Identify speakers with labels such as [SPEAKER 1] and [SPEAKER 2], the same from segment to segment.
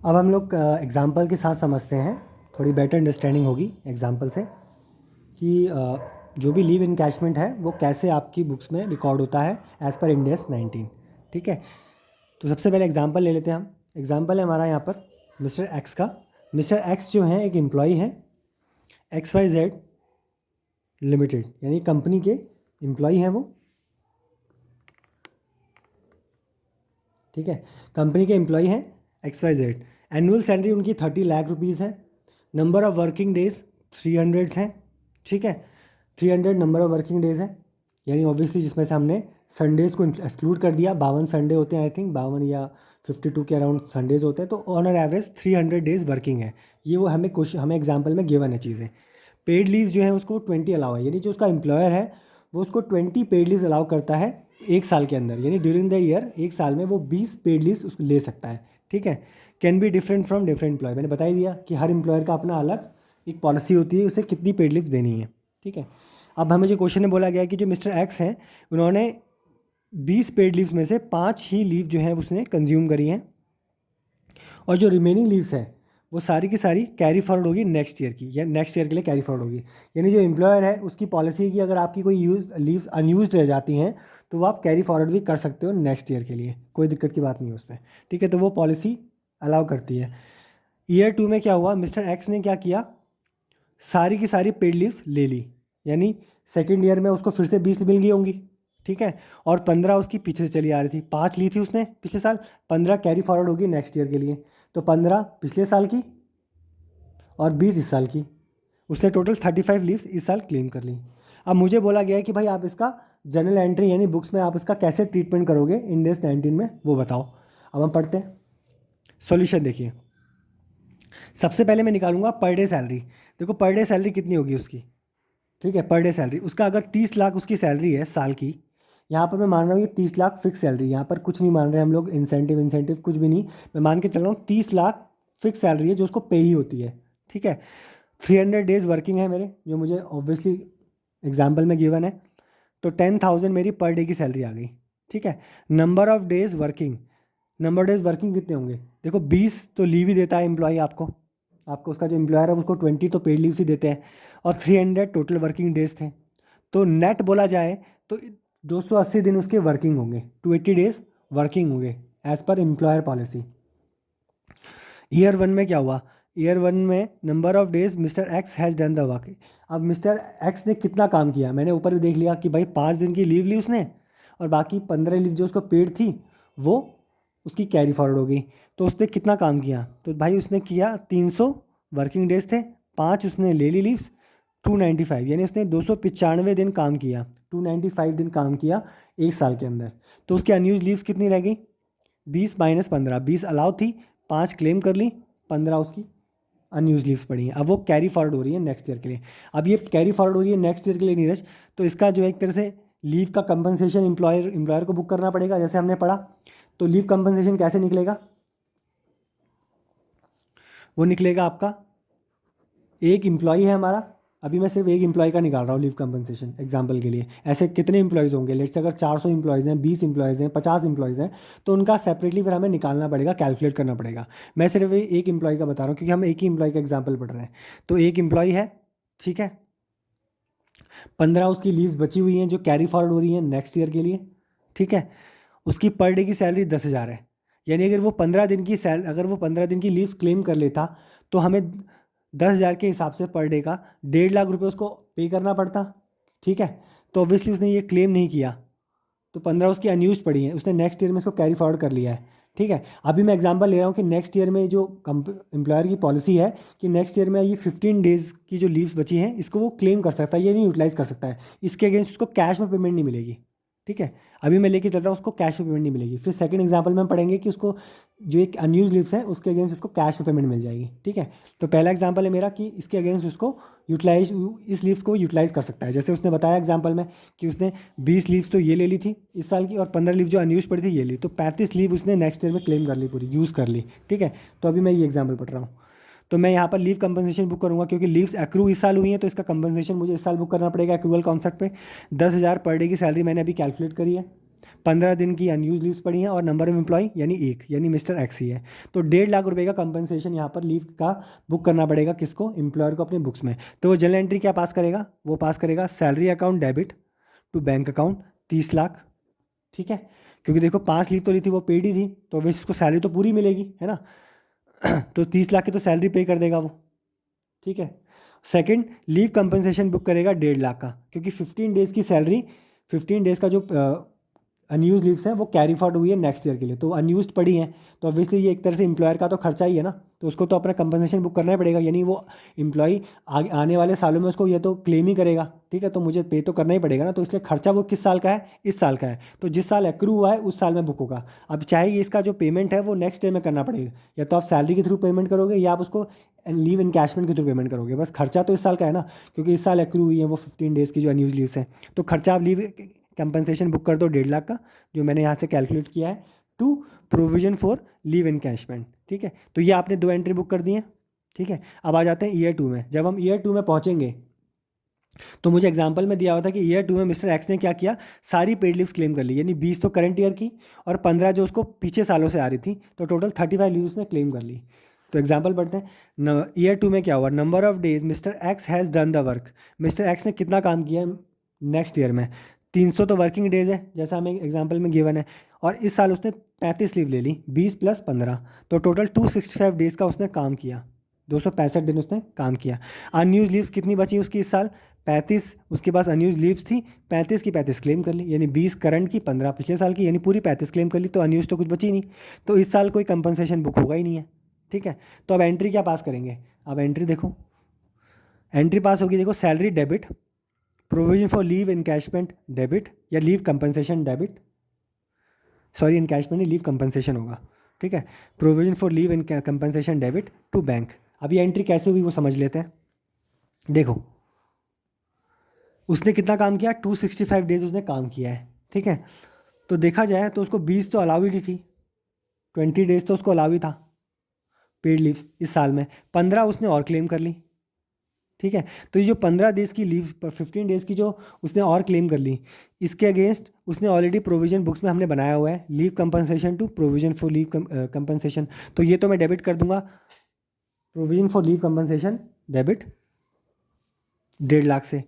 [SPEAKER 1] अब हम लोग एग्जाम्पल के साथ समझते हैं, थोड़ी बेटर अंडरस्टैंडिंग होगी एग्जाम्पल से कि जो भी लीव इनकैशमेंट है वो कैसे आपकी बुक्स में रिकॉर्ड होता है एज़ पर इंड एस 19। ठीक है, तो सबसे पहले एग्जाम्पल ले लेते हैं हम। एग्जाम्पल है हमारा यहाँ पर मिस्टर एक्स का। मिस्टर एक्स जो है एक एम्प्लॉई है XYZ लिमिटेड, यानी कंपनी के एम्प्लॉई हैं वो। ठीक है, कंपनी के एम्प्लॉई हैं XYZ। एनुअल सैलरी उनकी 30 लाख रुपीज़ है। नंबर ऑफ़ वर्किंग डेज 300 हैं। ठीक है, 300 नंबर ऑफ़ वर्किंग डेज है, यानी ऑब्वियसली जिसमें से हमने संडेज़ को एक्सक्लूड कर दिया। 52 संडे होते हैं, आई थिंक 52 या 52 के अराउंड संडेज़ होते हैं। तो on an average 300 days working है। ये वो हमें एग्जाम्पल में गिवन है चीज़ें। पेड लीव्स जो है उसको 20 अलाउ है, यानी जो उसका एम्प्लॉयर है वो उसको 20 पेड लीव्स अलाउ करता है एक साल के अंदर, यानी ड्यूरिंग द ईयर एक साल में वो 20 पेड लीव्स उसको ले सकता है। ठीक है, can be different from different employ. मैंने बता ही दिया कि हर एम्प्लॉयर का अपना अलग एक पॉलिसी होती है, उसे कितनी पेड लीव्स देनी है। ठीक है, अब हमें जो क्वेश्चन में बोला गया है कि जो मिस्टर एक्स हैं उन्होंने 20 पेड लीव्स में से 5 ही लीव जो है उसने कंज्यूम करी हैं, और जो रिमेनिंग लीव्स है वो सारी की सारी कैरी फॉरवर्ड होगी नेक्स्ट ईयर की, या नेक्स्ट ईयर के लिए कैरी फॉरवर्ड होगी। यानी जो एम्प्लॉयर है उसकी पॉलिसी है कि अगर आपकी कोई लीव्स अनयूज रह जाती हैं तो वो आप कैरी फॉरवर्ड भी कर सकते हो नेक्स्ट ईयर के लिए, कोई दिक्कत की बात नहीं है उसमें। ठीक है, तो वो पॉलिसी अलाउ करती है। ईयर 2 में क्या हुआ, मिस्टर एक्स ने क्या किया, सारी की सारी पेड लीव्स ले ली, यानी सेकेंड ईयर में उसको फिर से 20 मिल गई होंगी। ठीक है, और 15 उसकी पीछे से चली आ रही थी। 5 ली थी उसने पिछले साल, 15 कैरी फॉरवर्ड होगी नेक्स्ट ईयर के लिए। तो 15 पिछले साल की और 20 इस साल की, उसने टोटल 35 लीव्स इस साल क्लेम कर ली। अब मुझे बोला गया है कि भाई आप इसका जर्नल एंट्री यानी बुक्स में आप इसका कैसे ट्रीटमेंट करोगे इंड एस 19 में, वो बताओ। अब हम पढ़ते हैं। सॉल्यूशन देखिए, सबसे पहले मैं निकालूंगा पर डे सैलरी। देखो पर डे सैलरी कितनी होगी उसकी। ठीक है, पर डे सैलरी उसका अगर 30 लाख उसकी सैलरी है साल की, यहाँ पर मैं मान रहा हूँ कि 30 लाख फिक्स सैलरी, यहाँ पर कुछ नहीं मान रहे हम लोग, इंसेंटिव कुछ भी नहीं, मैं मान के चल रहा हूँ 30 लाख फिक्स सैलरी है जो उसको पे ही होती है। ठीक है, 300 डेज़ वर्किंग है मेरे, जो मुझे ऑब्वियसली एग्जाम्पल में गिवन है। तो 10,000 मेरी पर डे की सैलरी आ गई। ठीक है, number of days working, number days working कितने होंगे, देखो 20 तो लीव ही देता है एम्प्लॉई आपको, उसका जो एम्प्लॉयर है उसको 20 तो पेड लीव्स ही देते हैं, और 300 टोटल वर्किंग डेज थे। तो नेट बोला जाए तो 280 दिन उसके वर्किंग होंगे, 280 डेज वर्किंग होंगे as per employer policy. Year 1 में क्या हुआ, ईयर 1 में number of days mister X has done the work. अब मिस्टर एक्स ने कितना काम किया, मैंने ऊपर भी देख लिया कि भाई 5 दिन की लीव ली उसने, और बाकी 15 लीव जो उसको पेड थी वो उसकी कैरी फॉरवर्ड हो गई। तो उसने कितना काम किया, तो भाई उसने किया 300 वर्किंग डेज थे, 5 उसने ले ली लीव्स, 295, यानी उसने 295 दिन काम किया, 295 दिन काम किया एक साल के अंदर। तो उसकी अनयूज लीव्स कितनी रह गई, 20 माइनस 15, 20 अलाउ थी, 5 क्लेम कर ली, 15 उसकी अनयूज लीव्स पड़ी हैं। अब वो कैरी फॉरवर्ड हो रही है नेक्स्ट ईयर के लिए। अब ये कैरी फॉरवर्ड हो रही है नेक्स्ट ईयर के लिए नीरज, तो इसका जो एक तरह से लीव का कंपनसेशन एम्प्लॉयर को बुक करना पड़ेगा, जैसे हमने पढ़ा। तो लीव कंपनसेशन कैसे निकलेगा, वो निकलेगा आपका, एक एम्प्लॉई है हमारा, अभी मैं सिर्फ एक एम्प्लॉय का निकाल रहा हूँ लीव कंपनसेशन एग्जांपल के लिए। ऐसे कितने एम्प्लॉयज़ होंगे, लेट्स से अगर 400 एम्प्लॉयज़ हैं, 20 एम्प्लॉयज़ हैं, 50 एम्प्लॉयज़ हैं, तो उनका सेपरेटली फिर हमें निकालना पड़ेगा, कैलकुलेट करना पड़ेगा। मैं सिर्फ एक एम्प्लॉय का बता रहा हूँ क्योंकि हम एक ही एम्प्लॉय का एग्जाम्पल पढ़ रहे हैं। तो एक एम्प्लॉय है, ठीक है, 15 उसकी लीव्स बची हुई हैं जो कैरी फॉरवर्ड हो रही हैं नेक्स्ट ईयर के लिए। ठीक है, उसकी पर डे की सैलरी 10,000 है, यानी अगर वो 15 दिन की अगर वो 15 दिन की लीव्स क्लेम कर लेता तो हमें 10,000 के हिसाब से पर डे का 1.5 लाख रुपये उसको पे करना पड़ता। ठीक है, तो ऑब्वियसली उसने ये क्लेम नहीं किया, तो 15 उसकी अनयूज पड़ी है, उसने नेक्स्ट ईयर में इसको कैरी फॉरवर्ड कर लिया है। ठीक है, अभी मैं एग्जांपल ले रहा हूँ कि नेक्स्ट ईयर में जो एम्प्लॉयर की पॉलिसी है कि नेक्स्ट ईयर में ये 15 डेज़ की जो लीव्स बची हैं इसको वो क्लेम कर सकता है, ये नहीं यूटिलाइज़ कर सकता है, इसके अगेंस्ट उसको कैश में पेमेंट नहीं मिलेगी। ठीक है, अभी मैं लेके चल रहा हूँ, उसको कैश में पेमेंट नहीं मिलेगी। फिर सेकंड एग्जांपल में हम पढ़ेंगे कि उसको जो एक अनयूज लीव्स है उसके अगेंस्ट उसको कैश में पेमेंट मिल जाएगी। ठीक है, तो पहला एग्जांपल है मेरा कि इसके अगेंस्ट उसको यूटिलाइज, इस लीव्स को यूटिलाइज़ कर सकता है, जैसे उसने बताया एग्जांपल में कि उसने 20 लीव्स तो ये ले ली थी इस साल की, और 15 लीव जो अनयूज पड़ी थी ये ली, तो 35 लीव उसने नेक्स्ट ईयर में क्लेम कर ली, पूरी यूज़ कर ली। ठीक है, तो अभी मैं ये एग्जाम्पल पढ़ रहा हूँ, तो मैं यहाँ पर लीव कंपनसेशन बुक करूँगा क्योंकि लीव्स एक्रू इस साल हुई हैं, तो इसका कंपनसेशन मुझे इस साल बुक करना पड़ेगा एक्रूवल कॉन्सेप्ट पे। 10,000 पर डे की सैलरी मैंने अभी कैलकुलेट करी है। 15 दिन की अनयूज लीव्स पड़ी हैं और नंबर ऑफ एम्प्लॉय यानी एक, यानी मिस्टर एक्स ही है। तो 1.5 लाख रुपए का कंपनसेशन यहाँ पर लीव का बुक करना पड़ेगा किसको, एम्प्लॉयर को अपने बुक्स में। तो वो जनरल एंट्री क्या पास करेगा, वो पास करेगा salary account debit to bank account 30 lakh, ठीक है। क्योंकि देखो 5 लीव तो ली थी, वो पेड ही थी, तो वैसे उसको सैलरी तो पूरी मिलेगी, है ना। तो 30 लाख की तो सैलरी पे कर देगा वो, ठीक है। सेकंड, लीव कंपनसेशन बुक करेगा 1.5 लाख का, क्योंकि 15 डेज़ की सैलरी, 15 डेज़ का जो अनयूज लीव्स हैं वो कैरी फॉर्ड हुई है नेक्स्ट ईयर के लिए, तो अनयूज पड़ी हैं, तो ऑब्वियसली ये एक तरह से एम्प्लॉयर का तो खर्चा ही है ना, तो उसको तो अपना कंपनसेशन बुक करना ही पड़ेगा, यानी वो एम्प्लॉई आने वाले सालों में उसको ये तो क्लेम ही करेगा, ठीक है। तो मुझे पे तो करना ही पड़ेगा ना, तो इसलिए खर्चा वो किस साल का है, इस साल का है, तो जिस साल एक्रू हुआ है उस साल में बुक होगा। अब चाहे इसका जो पेमेंट है वो नेक्स्ट ईयर में करना पड़ेगा, या तो आप सैलरी के थ्रू पेमेंट करोगे या आप उसको लीव इनकैशमेंट के थ्रू पेमेंट करोगे, बस खर्चा तो इस साल का है ना, क्योंकि इस साल एक्रू हुई है वो 15 डेज़ की जो अनयूज लीव्स हैं। तो खर्चा आप लीव कंपनसेशन बुक कर दो 1.5 लाख का, जो मैंने यहाँ से कैलकुलेट किया है, to provision for leave encashment, ठीक है। तो ये आपने 2 एंट्री बुक कर दी हैं, ठीक है। अब आ जाते हैं ईयर 2 में। जब हम ईयर 2 में पहुँचेंगे तो मुझे एग्जांपल में दिया हुआ था कि ईयर 2 में मिस्टर एक्स ने क्या किया, सारी पेड लीव्स क्लेम कर ली, यानी 20 तो करंट ईयर की और 15 जो उसको पीछे सालों से आ रही थी, तो टोटल 35 लीव्स उसने क्लेम कर ली। तो एग्जांपल पढ़ते हैं। ईयर 2 में क्या हुआ, number of days mister X has done the work, mister X ने कितना काम किया नेक्स्ट ईयर में, 300 तो वर्किंग डेज है जैसा हमें एग्जांपल में गिवन है, और इस साल उसने 35 लीव ले ली, 20 + 15, तो टोटल 265 डेज़ का उसने काम किया, 265 दिन उसने काम किया। अनयूज लीव्स कितनी बची उसकी इस साल, 35, उसके पास अनयूज लीव्स थी 35 की 35 क्लेम कर ली, यानी 20 करंट की 15 पिछले साल की, यानी पूरी 35 क्लेम कर ली, तो अनयूज तो कुछ बची नहीं, तो इस साल कोई कंपनसेशन बुक होगा ही नहीं है, ठीक है। तो अब एंट्री क्या पास करेंगे, अब एंट्री देखो, एंट्री पास होगी, देखो salary debit, provision for leave encashment debit या leave compensation debit, sorry encashment नहीं, लीव कंपनसेशन होगा, ठीक है। Provision for leave in compensation debit to bank. अब ये एंट्री कैसे हुई वो समझ लेते हैं। देखो उसने कितना काम किया, 265 डेज उसने काम किया है, ठीक है। तो देखा जाए तो उसको 20 तो अलाउ ही थी, 20 डेज तो उसको अलाउ ही था पेड लीव इस साल में, 15 उसने और क्लेम कर ली, ठीक है। तो ये जो 15 डेज़ की लीव्स पर 15 डेज़ की जो उसने और क्लेम कर ली, इसके अगेंस्ट उसने ऑलरेडी प्रोविजन बुक्स में हमने बनाया हुआ है, leave compensation to provision for leave compensation, तो ये तो मैं डेबिट कर दूंगा, provision for leave compensation debit 1.5 lakh से,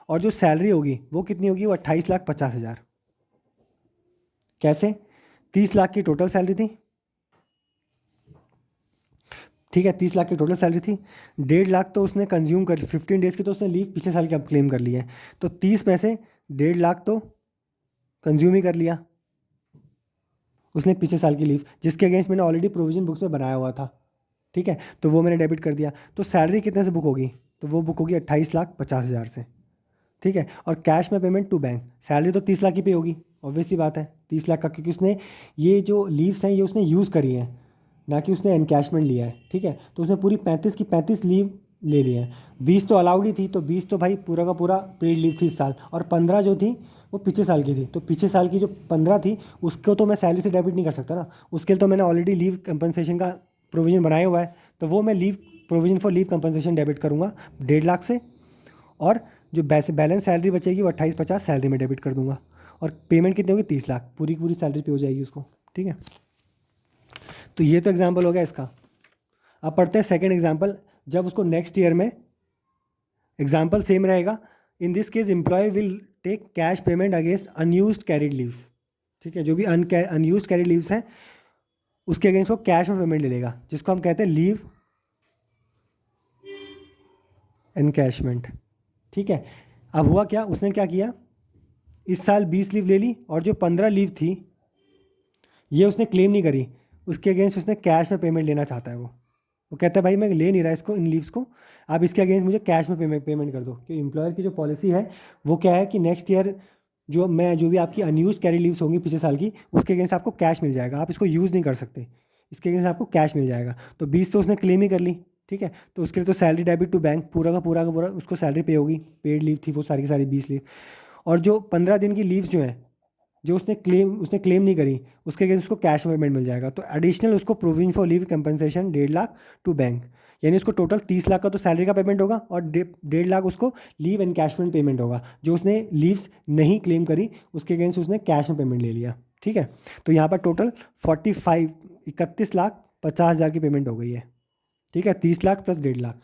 [SPEAKER 1] और जो सैलरी होगी वो कितनी होगी, वो 28,50,000। कैसे, 30 लाख की टोटल सैलरी थी, ठीक है, 30 लाख की टोटल सैलरी थी, 1.5 लाख तो उसने कंज्यूम कर, 15 डेज़ की तो उसने लीव पिछले साल की अब क्लेम कर ली है, तो 30 में से 1.5 लाख तो कंज्यूम ही कर लिया उसने पिछले साल की लीव, जिसके अगेंस्ट मैंने ऑलरेडी प्रोविजन बुक्स में बनाया हुआ था, ठीक है। तो वो मैंने डेबिट कर दिया, तो सैलरी कितने से बुक होगी, तो वो बुक होगी 28,50,000 से, ठीक है। और कैश में पेमेंट टू बैंक, सैलरी तो 30 लाख की पे होगी, ऑब्वियस सी बात है 30 लाख का, क्योंकि उसने ये जो लीव्स हैं ये उसने यूज़ करी हैं, ना कि उसने एनकैशमेंट लिया है, ठीक है। तो उसने पूरी 35 की 35 लीव ले ली है, 20 तो अलाउड ही थी, तो 20 तो भाई पूरा का पूरा पेड लीव थी इस साल, और 15 जो थी वो पिछले साल की थी, तो पिछले साल की जो 15 थी उसको तो मैं सैलरी से डेबिट नहीं कर सकता ना, उसके लिए तो मैंने ऑलरेडी लीव कंपनसेशन का प्रोविज़न बनाया हुआ है, तो वो मैं leave provision for leave compensation debit करूँगा 1.5 लाख से, और जो बैलेंस सैलरी बचेगी वो 28,50 सैलरी में डेबिट कर दूंगा, और पेमेंट कितनी होगी, 30 लाख, पूरी पूरी सैलरी पे हो जाएगी उसको, ठीक है। तो ये तो एग्जाम्पल हो गया इसका। अब पढ़ते हैं सेकेंड एग्जाम्पल, जब उसको नेक्स्ट ईयर में एग्जाम्पल सेम रहेगा, in this case employ will take cash payment against unused carried leaves, ठीक है। जो भी अनयूज्ड कैरिड लीव्स हैं उसके अगेंस्ट वो कैश में पेमेंट ले लेगा, जिसको हम कहते हैं लीव एनकैशमेंट, ठीक है। अब हुआ क्या, उसने क्या किया, इस साल 20 लीव ले ली, और जो 15 लीव थी ये उसने क्लेम नहीं करी, उसके अगेंस्ट उसने कैश में पेमेंट लेना चाहता है वो कहता है भाई मैं ले नहीं रहा इसको, इन लीव्स को, आप इसके अगेंस्ट मुझे कैश में पेमेंट कर दो, क्योंकि एम्प्लॉयर की जो पॉलिसी है वो क्या है कि नेक्स्ट ईयर जो भी आपकी अनयूज कैरी लीव्स होंगी पिछले साल की, उसके अगेंस्ट आपको कैश मिल जाएगा, आप इसको यूज़ नहीं कर सकते, इसके अगेंस्ट आपको कैश मिल जाएगा। तो 20 तो उसने क्लेम ही कर ली, ठीक है। तो उसके लिए तो सैलरी डेबिट टू बैंक, पूरा का पूरा उसको सैलरी पे होगी, पेड लीव थी वो सारी की सारी 20 लीव, और जो 15 दिन की लीव्स जो हैं जो उसने क्लेम नहीं करी उसके अगेंस्ट उसको कैश पेमेंट मिल जाएगा। तो एडिशनल उसको provision for leave compensation 1.5 lakh to bank, यानी उसको टोटल 30 लाख का तो सैलरी का पेमेंट होगा और 1.5 लाख उसको लीव एनकैशमेंट पेमेंट होगा। जो उसने लीव्स नहीं क्लेम करी उसके अगेंस्ट उसने कैश में पेमेंट ले लिया, ठीक है। तो यहाँ पर टोटल 31,50,000 की पेमेंट हो गई है, ठीक है। 30 लाख प्लस 1.5 लाख,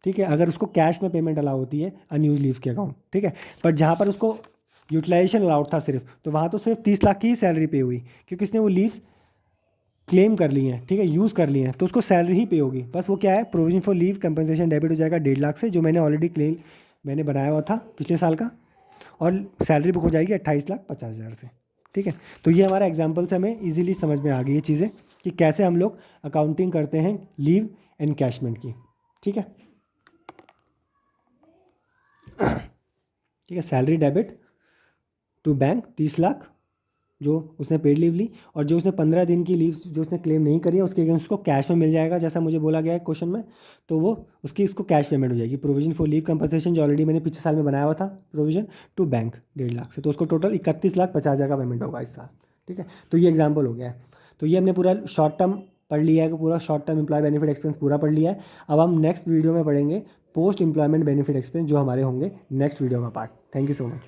[SPEAKER 1] ठीक है, अगर उसको कैश में पेमेंट अलाउ होती है अनयूज लीव्स के अकाउंट, ठीक है। पर जहाँ पर उसको यूटिलाइजेशन अलाउड था सिर्फ, तो वहाँ तो सिर्फ 30 लाख की ही सैलरी पे हुई, क्योंकि उसने वो लीव्स क्लेम कर ली हैं, ठीक है, यूज़ कर ली हैं, तो उसको सैलरी ही पे होगी। बस वो क्या है, provision for leave compensation debit हो जाएगा 1.5 लाख से, जो मैंने ऑलरेडी क्लेम मैंने बनाया हुआ था पिछले साल का, और सैलरी बुक हो जाएगी 28,50,000 से, ठीक है। तो ये हमारा एग्जाम्पल से हमें ईजिली समझ में आ गई ये चीज़ें कि कैसे हम लोग अकाउंटिंग करते हैं लीव एनकैशमेंट की, ठीक है। ठीक है, salary debit to bank 30 lakh जो उसने पेड लीव ली, और जो उसने 15 दिन की लीव जो उसने क्लेम नहीं करी है उसके अगेंस्ट उसको कैश में मिल जाएगा, जैसा मुझे बोला गया है क्वेश्चन में। तो वो उसकी इसको कैश पेमेंट हो जाएगी, प्रोविजन फॉर लीव कंपनसेशन जो ऑलरेडी मैंने पिछले साल में बनाया हुआ था प्रोविजन टू बैंक 1.5 लाख से, तो उसको टोटल 31,50,000 का पेमेंट होगा इस साल, ठीक है। तो ये एग्जाम्पल हो गया है। तो ये हमने पूरा शॉर्ट टर्म पढ़ लिया है, पूरा short term employ benefit expense पूरा पढ़ लिया है। अब हम नेक्स्ट वीडियो में पढ़ेंगे पोस्ट एम्प्लॉयमेंट बेनिफिट एक्सपेंस, जो हमारे होंगे नेक्स्ट वीडियो का part. Thank you so much.